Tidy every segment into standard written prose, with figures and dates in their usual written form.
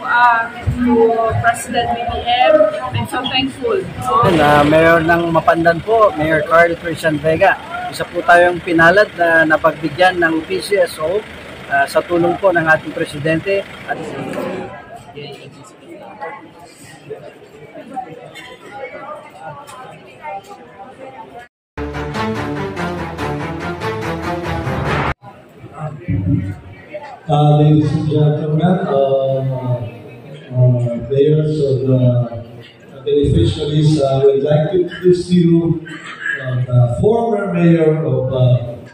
to President BBM. I'm so thankful. Mayor ng Mapandan po, Mayor Carl Christian Vega. Isa po tayong pinalad na napagbigyan ng Pcso sa tulong po ng ating presidente. At ladies and gentlemen, mayors of the beneficiaries, I would like to introduce to you the former mayor of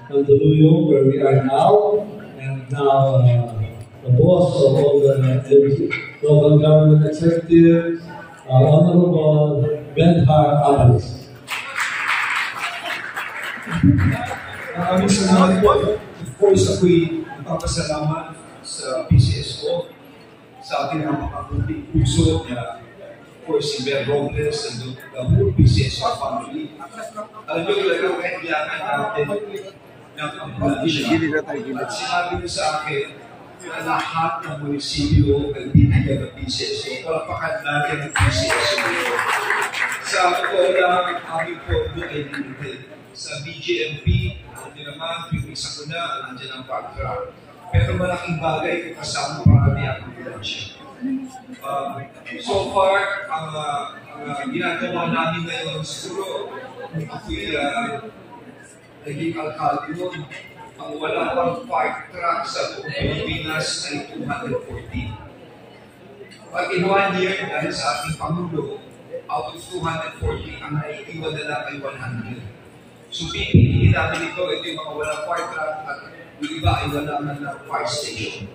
Tulong, where we are now, and now the boss of all the local government executives, Honorable Benhur, Abalos. Maraming salamat po. Of course, ako'y nagpapasalamat sa Pcso, sa ating napakakunting puso na, of course, si Mayor Robles and the whole Pcso family. Alam nyo talaga, kailangan natin ng ambulansya. At sinabi niyo sa akin na lahat ng munisipyo ay bibigyan ng Pcso. Palapakan natin ang Pcso. Sa totoo lang, aming pondo ay limited. Sa BGMP, nandiyan naman, yung isa ko na, nandiyan ang pag-track. Pero malaking bagay kung kasama parami ang ambulansya. So far, ang ginagawa namin ngayon, siguro, kung ako'y naging alkalde nun, ang wala pang fire truck sa buong Pilipinas ay 240. But in 1 year, dahil sa ating Pangulo, out of 240, ang naiiwan na lang ay 100. So, pipiliin namin ito yung mga walang fire truck at yung iba ay wala na fire station.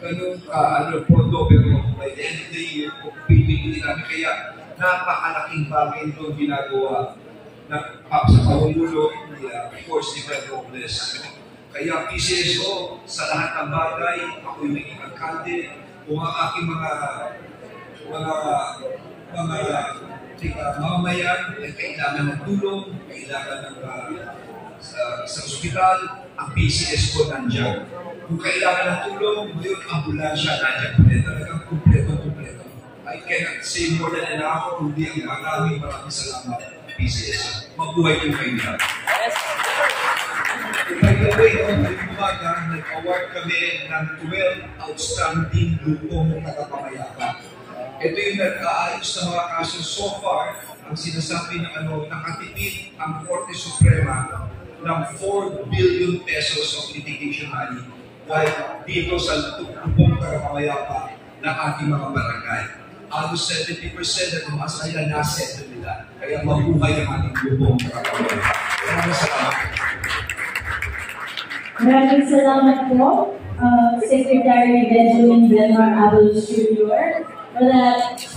Ganun pondo, pero by the end of the year, pipiliin namin. Kaya napakalaking bagay ito ginagawa sa Pangulo, of course, ni Mayor Robles. Kaya Pcso, sa lahat ng bagay, ako'y naging alkalde, kung ang aking mga mamamayan ay kailangan ng tulong, kailangan ng sa ospital, ang Pcso nandiyan. Kung kailangan ng tulong, ngayon ambulansya nandiyan po rin. Talagang kumpleto. I cannot say more than enough, kundi ang maraming salamat Pcso. Mabuhay po kayo lahat. By the way, nag-award kami ng 12 outstanding grupong tagapamayapan. Ito yung nag-aayos ng mga kaso so far, ang sinasabi ng nakatipid ang Korte Suprema ng 4 billion pesos of litigation money dahil dito sa grupong tagapamayapan ng ating mga barangay. Halos 70% na tumasa nila na-settle nila. Kaya mabuhay ang ating grupong tagapamayapan. Maraming salamat. Maraming salamat po, Secretary Benhur Abalos Jr.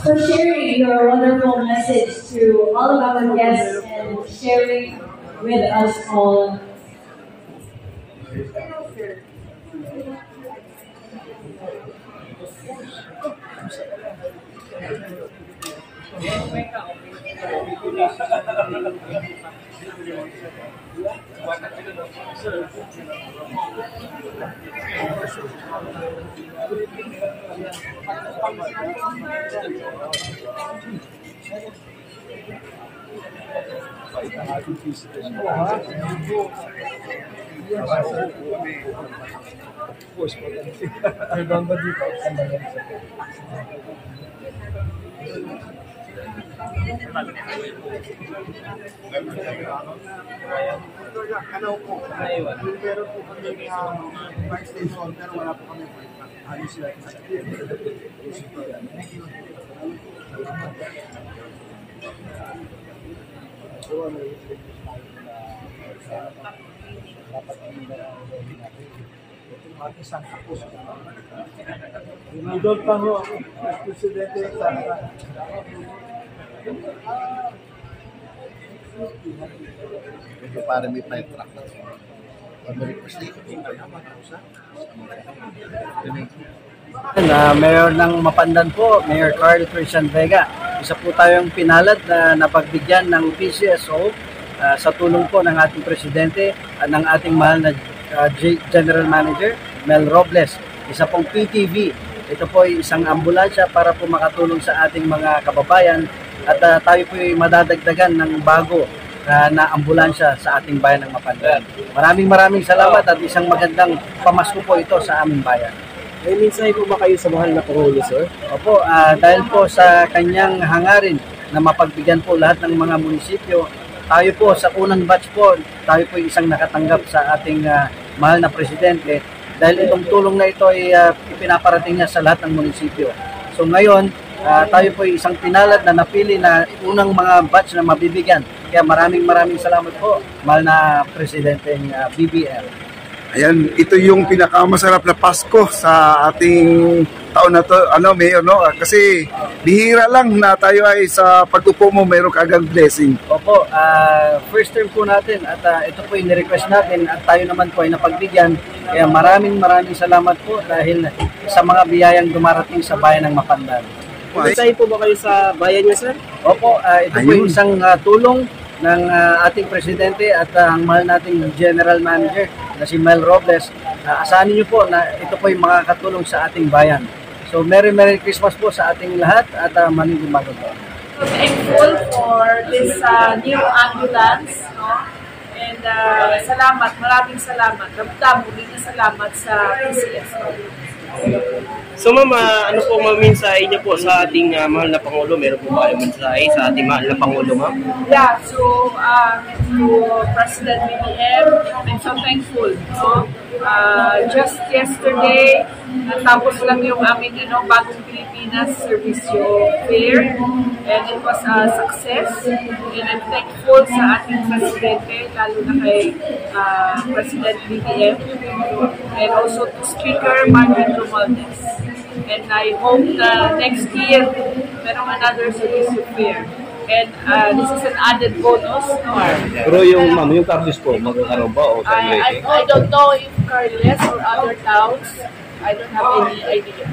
for sharing your wonderful message to all of our guests and sharing with us all. Ano po, pero po kami fire station, pero wala po kami ano sila. Thank you. Idol pa ho ako, presidente sa Ito para may fire truck na ito. Mayor ng Mapandan po, Mayor Carl Christian Vega. Isa po tayong pinalad na napagbigyan ng Pcso sa tulong po ng ating presidente at ng ating mahal na General Manager, Mel Robles. Isa pong PTV, Ito po ay isang ambulansya para po makatulong sa ating mga kababayan at tayo po ay madadagdagan ng bago na ambulansya sa ating bayan ng Mapandan. Maraming salamat at isang magandang pamasko po ito sa aming bayan. May mensahe po ba kayo sa mahal na Pangulo, sir? Opo, dahil po sa kanyang hangarin na mapagbigyan po lahat ng mga munisipyo, tayo po sa unang batch po, tayo po isang nakatanggap sa ating mahal na presidente dahil itong tulong na ito ay ipinaparating niya sa lahat ng munisipyo. So ngayon, tayo po ay isang pinalad na napili na unang mga batch na mabibigyan. Kaya maraming salamat po, mahal na Presidenteng BBM. Ayan, ito yung pinakamasarap na Pasko sa ating taon na to, Mayor, no? Kasi bihira lang na tayo ay sa pagtupo mo mayroong kagang blessing. Opo, first term po natin at ito po yung ni-request natin at tayo naman po ay napagbigyan. Kaya maraming salamat po dahil sa mga biyayang dumarating sa bayan ng Mapandan. Mensahe po ba kayo sa bayan niyo, sir? Opo, ito po yung isang tulong ng ating presidente at ang mahal nating General Manager na si Mel Robles. Asahan niyo po na ito po yung makakatulong sa ating bayan. So Merry Christmas po sa ating lahat at maningong bago po. Thankful for this new ambulance, no? And maraming salamat. Muli na salamat sa Pcso. So ma'am, ano po mensahe niyo po sa ating mahal na Pangulo? Meron po ba kayong mensahe sa ating mahal na Pangulo, ma'am? Yeah, so to President BBM, I'm so thankful. No? Just yesterday, natapos lang yung aming bagong Pilipinas Servicio Fair, and it was a success. And I'm thankful sa ating Presidente, lalo na kay President BBM, and also to Speaker Martin Romualdez. And I hope na next year, merong another Servicio Fair. And this is an added bonus. No? Pero yung Cardis po, magkakaroon ba o I don't know if Carles or other towns, I don't have any idea.